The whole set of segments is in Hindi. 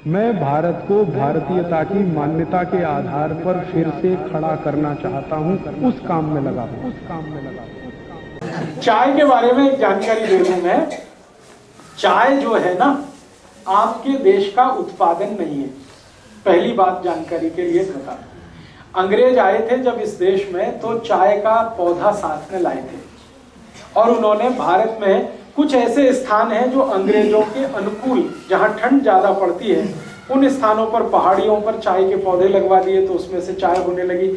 मैं भारत को भारतीयता की मान्यता के आधार पर फिर से खड़ा करना चाहता हूं, उस काम में लगा हूं। चाय के बारे में एक जानकारी दे दूं मैं। चाय जो है ना, आपके देश का उत्पादन नहीं है। पहली बात जानकारी के लिए बता दूं, अंग्रेज आए थे जब इस देश में तो चाय का पौधा साथ में लाए थे और उन्होंने भारत में कुछ ऐसे स्थान हैं जो अंग्रेजों के अनुकूल, जहां ठंड ज्यादा पड़ती है, उन स्थानों पर पहाड़ियों पर चाय के पौधे लगवा दिए तो उसमें से चाय होने लगी।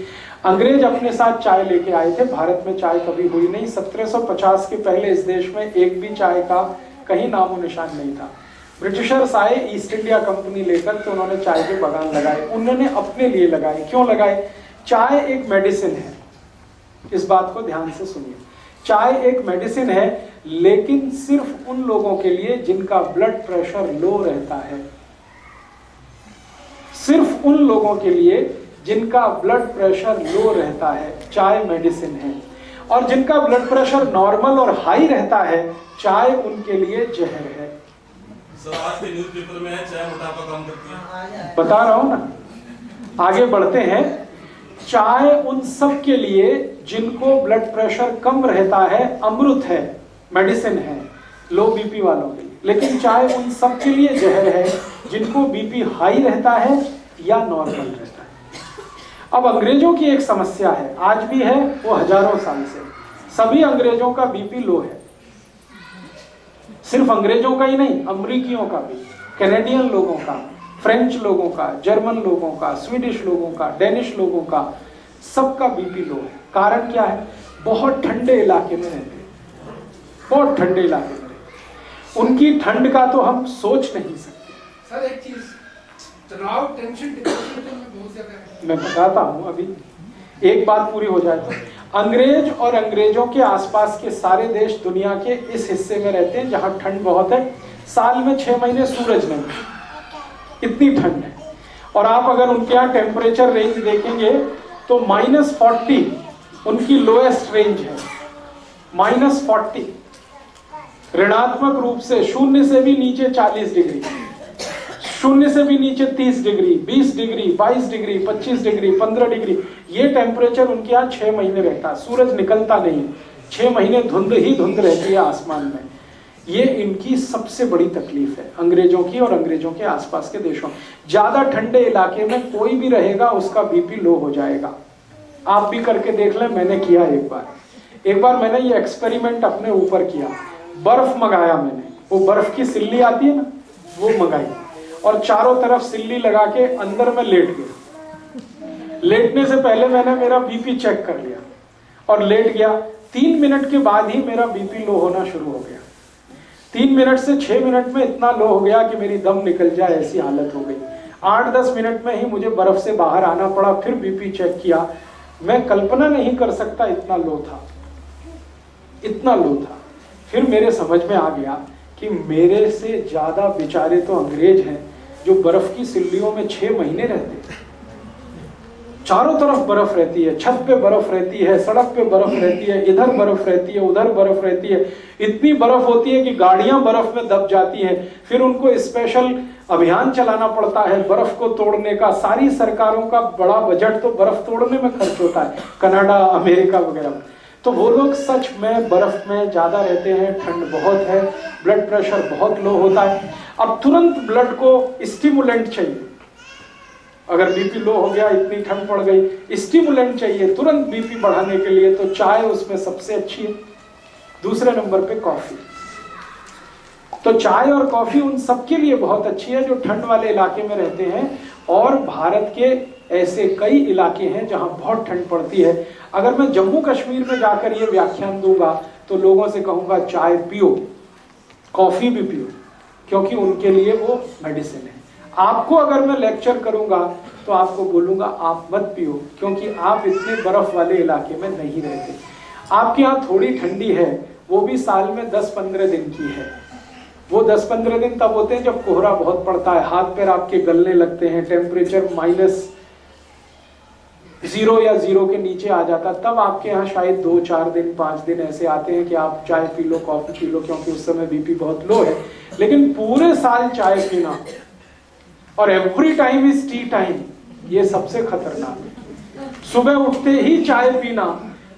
अंग्रेज अपने साथ चाय लेके आए थे। भारत में चाय कभी हुई नहीं। 1750 के पहले इस देश में एक भी चाय का कहीं नामो निशान नहीं था। ब्रिटिशर्स आए ईस्ट इंडिया कंपनी लेकर तो उन्होंने चाय के बागान लगाए। उन्होंने अपने लिए लगाए। क्यों लगाए? चाय एक मेडिसिन है। इस बात को ध्यान से सुनिए। चाय एक मेडिसिन है, लेकिन सिर्फ उन लोगों के लिए जिनका ब्लड प्रेशर लो रहता है। सिर्फ उन लोगों के लिए जिनका ब्लड प्रेशर लो रहता है चाय मेडिसिन है, और जिनका ब्लड प्रेशर नॉर्मल और हाई रहता है चाय उनके लिए जहर है। सर, आज के न्यूज़पेपर में है चाय मोटापा कम करती है। बता रहा हूं ना। आगे बढ़ते हैं। चाय उन सब के लिए जिनको ब्लड प्रेशर कम रहता है अमृत है, मेडिसिन है, लो बीपी वालों के लिए। लेकिन चाय उन सब के लिए जहर है जिनको बीपी हाई रहता है या नॉर्मल रहता है। अब अंग्रेजों की एक समस्या है, आज भी है, वो हजारों साल से। सभी अंग्रेजों का बीपी लो है। सिर्फ अंग्रेजों का ही नहीं, अमरीकियों का भी, कैनेडियन लोगों का, फ्रेंच लोगों का, जर्मन लोगों का, स्वीडिश लोगों का, डेनिश लोगों का, सबका बीपी लो है। कारण क्या है? बहुत ठंडे इलाके में रहते हैं, बहुत ठंडे इलाके में रहते। उनकी ठंड का तो हम सोच नहीं सकते। सर एक चीज, तनाव, टेंशन, डिप्रेशन में बहुत ज्यादा है। मैं बताता हूं, अभी एक बात पूरी हो जाए तो। अंग्रेज और अंग्रेजों के आसपास के सारे देश दुनिया के इस हिस्से में रहते हैं जहां ठंड बहुत है। साल में 6 महीने सूरज नहीं, इतनी ठंड है। और आप अगर उनके यहाँ टेम्परेचर रेंज देखेंगे तो -40 उनकी लोएस्ट रेंज है। -40 ऋणात्मक रूप से, शून्य से भी नीचे 40 डिग्री, शून्य से भी नीचे 30 degree, 20 degree, 22 degree, 25 degree, 15 degree, ये टेम्परेचर उनके यहाँ 6 महीने रहता है। सूरज निकलता नहीं है, 6 महीने धुंध ही धुंध रहती है आसमान में। ये इनकी सबसे बड़ी तकलीफ है, अंग्रेजों की और अंग्रेजों के आसपास के देशों। ज्यादा ठंडे इलाके में कोई भी रहेगा उसका बीपी लो हो जाएगा। आप भी करके देख लें, मैंने किया एक बार मैंने ये एक्सपेरिमेंट अपने ऊपर किया। बर्फ मंगाया मैंने, वो बर्फ की सिल्ली आती है ना, वो मंगाई और चारों तरफ सिल्ली लगा के अंदर में लेट गया। लेटने से पहले मैंने मेरा बीपी चेक कर लिया और लेट गया। 3 मिनट के बाद ही मेरा बीपी लो होना शुरू हो गया। 3 मिनट से 6 मिनट में इतना लो हो गया कि मेरी दम निकल जाए ऐसी हालत हो गई। 8-10 मिनट में ही मुझे बर्फ से बाहर आना पड़ा। फिर बीपी चेक किया, मैं कल्पना नहीं कर सकता इतना लो था, इतना लो था। फिर मेरे समझ में आ गया कि मेरे से ज्यादा बेचारे तो अंग्रेज हैं जो बर्फ की सिल्लियों में 6 महीने रहते हैं। चारों तरफ बर्फ रहती है, छत पे बर्फ रहती है, सड़क पे बर्फ रहती है, इधर बर्फ रहती है, उधर बर्फ रहती है। इतनी बर्फ होती है कि गाड़ियां बर्फ में दब जाती हैं। फिर उनको स्पेशल अभियान चलाना पड़ता है बर्फ को तोड़ने का। सारी सरकारों का बड़ा बजट तो बर्फ तोड़ने में खर्च होता है, कनाडा, अमेरिका वगैरह। तो वो लोग सच में बर्फ में ज्यादा रहते हैं, ठंड बहुत है, ब्लड प्रेशर बहुत लो होता है। अब तुरंत ब्लड को स्टिमुलेंट चाहिए। अगर बीपी लो हो गया, इतनी ठंड पड़ गई, स्टिमुलेंट चाहिए तुरंत बीपी बढ़ाने के लिए, तो चाय उसमें सबसे अच्छी है। दूसरे नंबर पे कॉफी। तो चाय और कॉफी उन सबके लिए बहुत अच्छी है जो ठंड वाले इलाके में रहते हैं। और भारत के ऐसे कई इलाके हैं जहां बहुत ठंड पड़ती है। अगर मैं जम्मू कश्मीर में जाकर ये व्याख्यान दूंगा तो लोगों से कहूंगा चाय पियो, कॉफी भी पियो, क्योंकि उनके लिए वो मेडिसिन है। आपको अगर मैं लेक्चर करूंगा तो आपको बोलूंगा आप मत पियो, क्योंकि आप इतने बर्फ वाले इलाके में नहीं रहते। आपके यहाँ थोड़ी ठंडी है, वो भी साल में 10-15 दिन की है। वो 10-15 दिन तब होते हैं जब कोहरा बहुत पड़ता है, हाथ पैर आपके गलने लगते हैं, टेम्परेचर -0 या 0 के नीचे आ जाता। तब आपके यहाँ शायद 2-4 दिन 5 दिन ऐसे आते हैं कि आप चाय P low, coffee P low, क्योंकि उस समय बीपी बहुत लो है। लेकिन पूरे साल चाय पीना और every time is T time, ये सबसे खतरनाक है। सुबह उठते ही चाय पीना,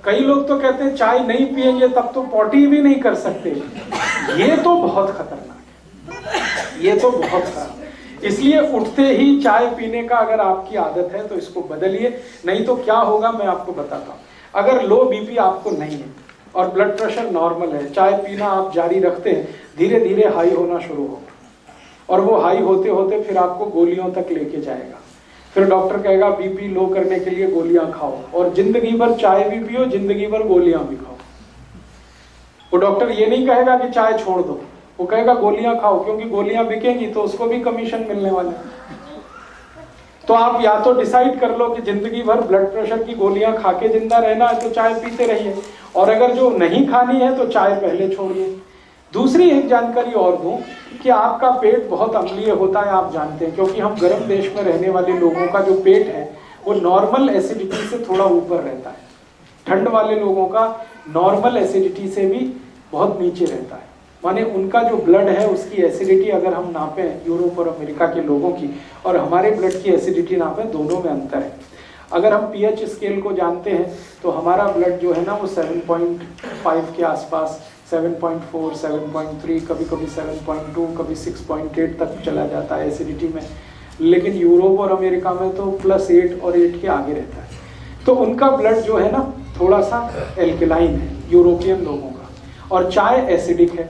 कई लोग तो कहते हैं चाय नहीं पिएंगे तब तो पॉटी भी नहीं कर सकते, ये तो बहुत खतरनाक है, ये तो बहुत खराब। इसलिए उठते ही चाय पीने का अगर आपकी आदत है तो इसको बदलिए, नहीं तो क्या होगा मैं आपको बताता हूँ। अगर लो बीपी आपको नहीं है और ब्लड प्रेशर नॉर्मल है, चाय पीना आप जारी रखते हैं, धीरे धीरे हाई होना शुरू होगा और वो हाई होते होते फिर आपको गोलियों तक लेके जाएगा। फिर डॉक्टर कहेगा बीपी लो करने के लिए गोलियां खाओ, और जिंदगी भर चाय भी पियो, जिंदगी भर गोलियां भी खाओ। वो डॉक्टर ये नहीं कहेगा कि चाय छोड़ दो, वो कहेगा गोलियां खाओ, क्योंकि गोलियां बिकेंगी तो उसको भी कमीशन मिलने वाला है। तो आप या तो डिसाइड कर लो कि जिंदगी भर ब्लड प्रेशर की गोलियां खा के जिंदा रहना है तो चाय पीते रहिए, और अगर जो नहीं खानी है तो चाय पहले छोड़िए। दूसरी एक जानकारी और दूं कि आपका पेट बहुत अम्लीय होता है, आप जानते हैं, क्योंकि हम गर्म देश में रहने वाले लोगों का जो पेट है वो नॉर्मल एसिडिटी से थोड़ा ऊपर रहता है। ठंड वाले लोगों का नॉर्मल एसिडिटी से भी बहुत नीचे रहता है, माने उनका जो ब्लड है उसकी एसिडिटी अगर हम नापें यूरोप और अमेरिका के लोगों की और हमारे ब्लड की एसिडिटी नापें, दोनों में अंतर है। अगर हम पीएच स्केल को जानते हैं तो हमारा ब्लड जो है ना वो 7.5 के आसपास, 7.4, 7.3, कभी कभी 7.2, कभी 6.8 तक चला जाता है एसिडिटी में। लेकिन यूरोप और अमेरिका में तो +8 और 8 के आगे रहता है। तो उनका ब्लड जो है ना थोड़ा सा एल्कलाइन है यूरोपियन लोगों का, और चाय एसिडिक है।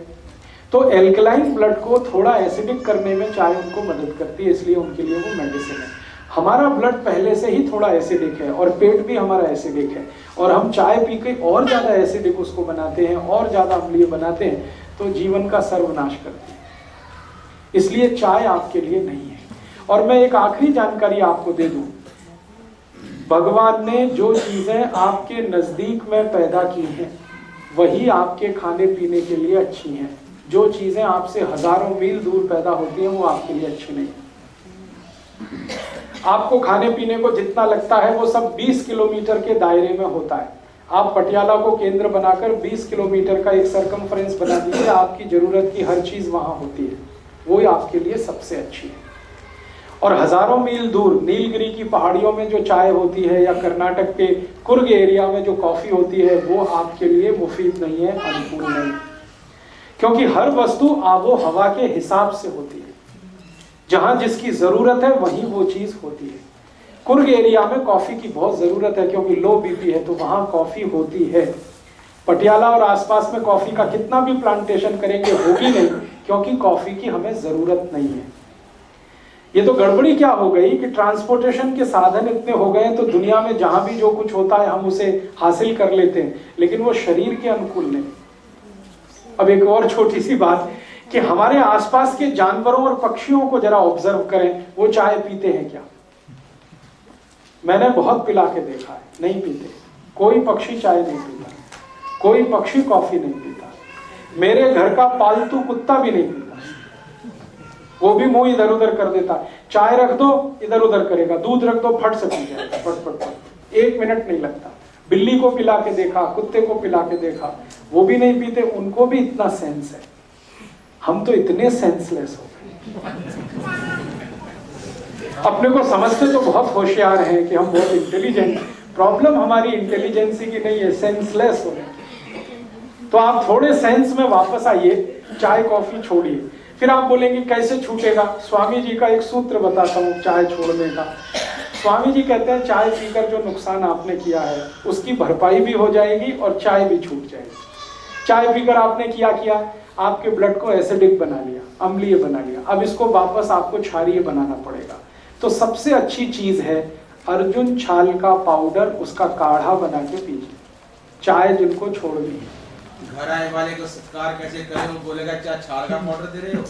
तो एल्कलाइन ब्लड को थोड़ा एसिडिक करने में चाय उनको मदद करती है, इसलिए उनके लिए वो मेडिसिन है। हमारा ब्लड पहले से ही थोड़ा एसिडिक है और पेट भी हमारा एसिडिक है, और हम चाय पी के और ज़्यादा एसिडिक उसको बनाते हैं और ज़्यादा अम्लीय बनाते हैं, तो जीवन का सर्वनाश करते हैं। इसलिए चाय आपके लिए नहीं है। और मैं एक आखिरी जानकारी आपको दे दूं, भगवान ने जो चीज़ें आपके नज़दीक में पैदा की हैं वही आपके खाने पीने के लिए अच्छी हैं। जो चीज़ें आपसे हजारों मील दूर पैदा होती हैं वो आपके लिए अच्छी नहीं। आपको खाने पीने को जितना लगता है वो सब 20 किलोमीटर के दायरे में होता है। आप पटियाला को केंद्र बनाकर 20 किलोमीटर का एक सर्कमफ्रेंस बना दीजिए, आपकी जरूरत की हर चीज वहां होती है, वो आपके लिए सबसे अच्छी है। और हजारों मील दूर नीलगिरी की पहाड़ियों में जो चाय होती है या कर्नाटक के कुर्ग एरिया में जो कॉफी होती है वो आपके लिए मुफीद नहीं है, अनुकूल नहीं, क्योंकि हर वस्तु आबो हवा के हिसाब से होती है। जहां जिसकी जरूरत है वहीं वो चीज होती है। कुर्ग एरिया में कॉफी की बहुत जरूरत है क्योंकि लो बीपी है, तो वहां कॉफी होती है। पटियाला और आसपास में कॉफी का कितना भी प्लांटेशन करेंगे होगी नहीं, क्योंकि कॉफी की हमें जरूरत नहीं है। ये तो गड़बड़ी क्या हो गई कि ट्रांसपोर्टेशन के साधन इतने हो गए तो दुनिया में जहां भी जो कुछ होता है हम उसे हासिल कर लेते हैं, लेकिन वो शरीर के अनुकूल नहीं। अब एक और छोटी सी बात कि हमारे आसपास के जानवरों और पक्षियों को जरा ऑब्जर्व करें, वो चाय पीते हैं क्या? मैंने बहुत पिला के देखा है, नहीं पीते। कोई पक्षी चाय नहीं पीता, कोई पक्षी कॉफी नहीं पीता, मेरे घर का पालतू कुत्ता भी नहीं पीता, वो भी मुंह इधर उधर कर देता। चाय रख दो इधर उधर करेगा, दूध रख दो फट से पी जाएगा, फट फट फट, 1 मिनट नहीं लगता। बिल्ली को पिला के देखा, कुत्ते को पिला के देखा, वो भी नहीं पीते, उनको भी इतना सेंस है। हम तो इतने सेंसलेस हो गए, अपने को समझते तो बहुत होशियार हैं कि हम बहुत इंटेलिजेंट। प्रॉब्लम हमारी इंटेलिजेंसी की नहीं है, सेंसलेस हो गए। तो आप थोड़े सेंस में वापस आइए, चाय कॉफी छोड़िए। फिर आप बोलेंगे कैसे छूटेगा? स्वामी जी का एक सूत्र बताता हूँ चाय छोड़ने का। स्वामी जी कहते हैं चाय पीकर जो नुकसान आपने किया है उसकी भरपाई भी हो जाएगी और चाय भी छूट जाएगी। चाय पीकर आपने किया, आपके ब्लड को एसिडिक बना लिया, अम्लीय बना लिया, अब इसको वापस आपको क्षारीय बनाना पड़ेगा। तो सबसे अच्छी चीज है अर्जुन छाल का पाउडर, उसका काढ़ा बना के पीजिए। चाय जिनको छोड़नी है, घर आए वाले को सत्कार कैसे करें, वो बोलेगा क्या छाल का पाउडर दे रहे हो?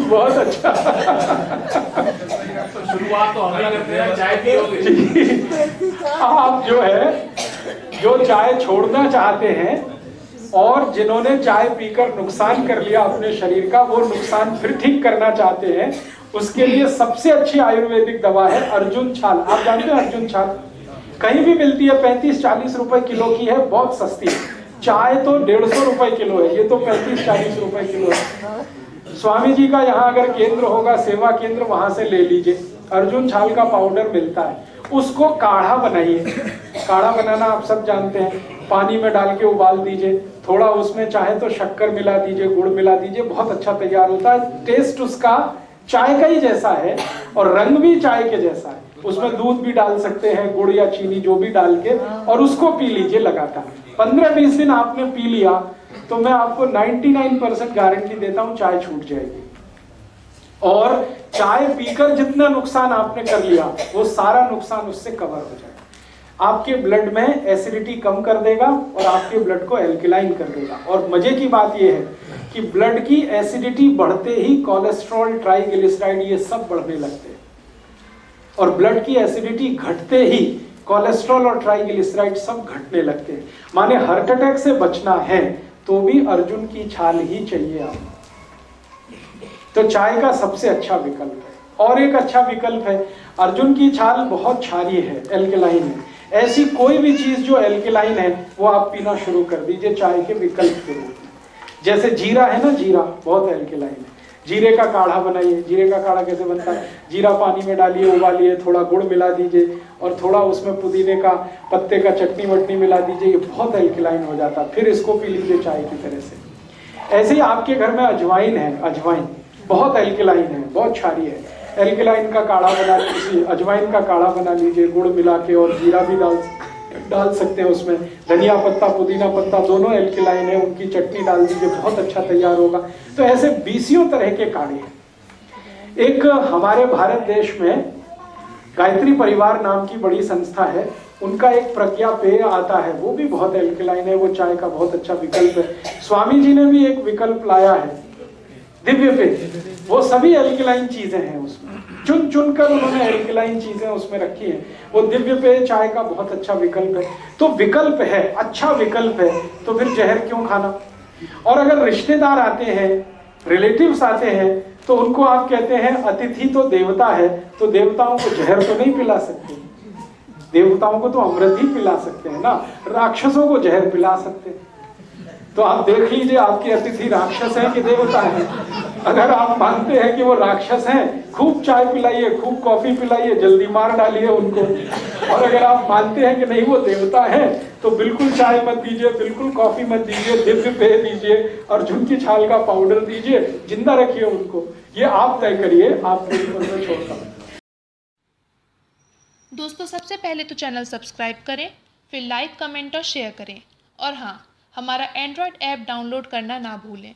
बहुत अच्छा। तो शुरुआत तो हम ही करते हैं, चाय पियोगे। आप जो चाय छोड़ना चाहते हैं और जिन्होंने चाय पीकर नुकसान कर लिया अपने शरीर का, वो नुकसान फिर ठीक करना चाहते हैं, उसके लिए सबसे अच्छी आयुर्वेदिक दवा है अर्जुन छाल। आप जानते हैं अर्जुन छाल कहीं भी मिलती है, 35-40 रुपए किलो की है, बहुत सस्ती है। चाय तो 150 रुपए किलो है, ये तो 35-40 रुपए किलो है। स्वामी जी का यहाँ अगर केंद्र होगा, सेवा केंद्र, वहां से ले लीजिए। अर्जुन छाल का पाउडर मिलता है, उसको काढ़ा बनाइए। काढ़ा बनाना आप सब जानते हैं, पानी में डाल के उबाल दीजिए, थोड़ा उसमें चाहे तो शक्कर मिला दीजिए, गुड़ मिला दीजिए, बहुत अच्छा तैयार होता है। टेस्ट उसका चाय का ही जैसा है और रंग भी चाय के जैसा है। उसमें दूध भी डाल सकते हैं, गुड़ या चीनी जो भी डाल के, और उसको पी लीजिए लगातार। 15-20 दिन आपने पी लिया तो मैं आपको 99% गारंटी देता हूं चाय छूट जाएगी। और चाय पीकर जितना नुकसान आपने कर लिया वो सारा नुकसान उससे कवर हो जाएगा। आपके ब्लड में एसिडिटी कम कर देगा और आपके ब्लड को एल्कलाइन कर देगा। और मजे की बात यह है कि ब्लड की एसिडिटी बढ़ते ही कोलेस्ट्रॉल, ट्राइग्लिसराइड ये सब बढ़ने लगते हैं, और ब्लड की एसिडिटी घटते ही कोलेस्ट्रॉल और ट्राइग्लिसराइड सब घटने लगते हैं। माने हार्ट अटैक से बचना है तो भी अर्जुन की छाल ही चाहिए आपको। तो चाय का सबसे अच्छा विकल्प है। और एक अच्छा विकल्प है, अर्जुन की छाल बहुत क्षारीय है, एल्कलाइन है। ऐसी कोई भी चीज जो एल्कलाइन है वो आप पीना शुरू कर दीजिए चाय के विकल्प के रूप में। जैसे जीरा है ना, जीरा बहुत एल्कलाइन है, जीरे का काढ़ा बनाइए। जीरे का काढ़ा कैसे बनता है? जीरा पानी में डालिए, उबालिए, थोड़ा गुड़ मिला दीजिए और थोड़ा उसमें पुदीने का पत्ते का चटनी वटनी मिला दीजिए, ये बहुत एल्कलाइन हो जाता है। फिर इसको पी लीजिए चाय की तरह से। ऐसे ही आपके घर में अजवाइन है, अजवाइन बहुत एल्कलाइन है, बहुत क्षारीय है। एल्कलाइन का काढ़ा बना लीजिए, अजवाइन का काढ़ा बना लीजिए गुड़ मिला के, और जीरा भी डाल सकते हैं उसमें, धनिया पत्ता, पुदीना पत्ता दोनों एल्कलाइन है, उनकी चटनी डाल दीजिए, बहुत अच्छा तैयार होगा। तो ऐसे 20 तरह के काढ़े हैं। एक हमारे भारत देश में गायत्री परिवार नाम की बड़ी संस्था है, उनका एक प्रज्ञा पेय आता है, वो भी बहुत एल्कलाइन है, वो चाय का बहुत अच्छा विकल्प है। स्वामी जी ने भी एक विकल्प लाया है, दिव्य पेय, वो सभी एल्कलाइन चीजें हैं उसमें, चुन चुन कर उन्होंने एल्कलाइन चीजें उसमें रखी हैं। वो दिव्य पेय चाय का बहुत अच्छा विकल्प है। तो विकल्प है, अच्छा विकल्प है, तो फिर जहर क्यों खाना? और अगर रिश्तेदार आते हैं, रिलेटिव्स आते हैं, तो उनको आप कहते हैं अतिथि तो देवता है, तो देवताओं को जहर तो नहीं पिला सकते, देवताओं को तो अमृत ही पिला सकते हैं ना, राक्षसों को जहर पिला सकते हैं। तो आप देख लीजिए आपके अतिथि राक्षस हैं कि देवता हैं। अगर आप मानते हैं कि वो राक्षस हैं, खूब चाय पिलाइए, खूब कॉफी पिलाइए, जल्दी मार डालिए उनको। और अगर आप मानते हैं कि नहीं वो देवता है, तो बिल्कुल चाय मत दीजिए, बिल्कुल कॉफी मत दीजिए, दिव्य पेय दीजिए, अर्जुन की छाल का पाउडर दीजिए, जिंदा रखिए उनको। ये आप तय करिए, आप मैं छोड़ता हूँ। दोस्तों, सबसे पहले तो चैनल सब्सक्राइब करें, फिर लाइक, कमेंट और शेयर करें। और हाँ, हमारा एंड्रॉयड ऐप डाउनलोड करना ना भूलें।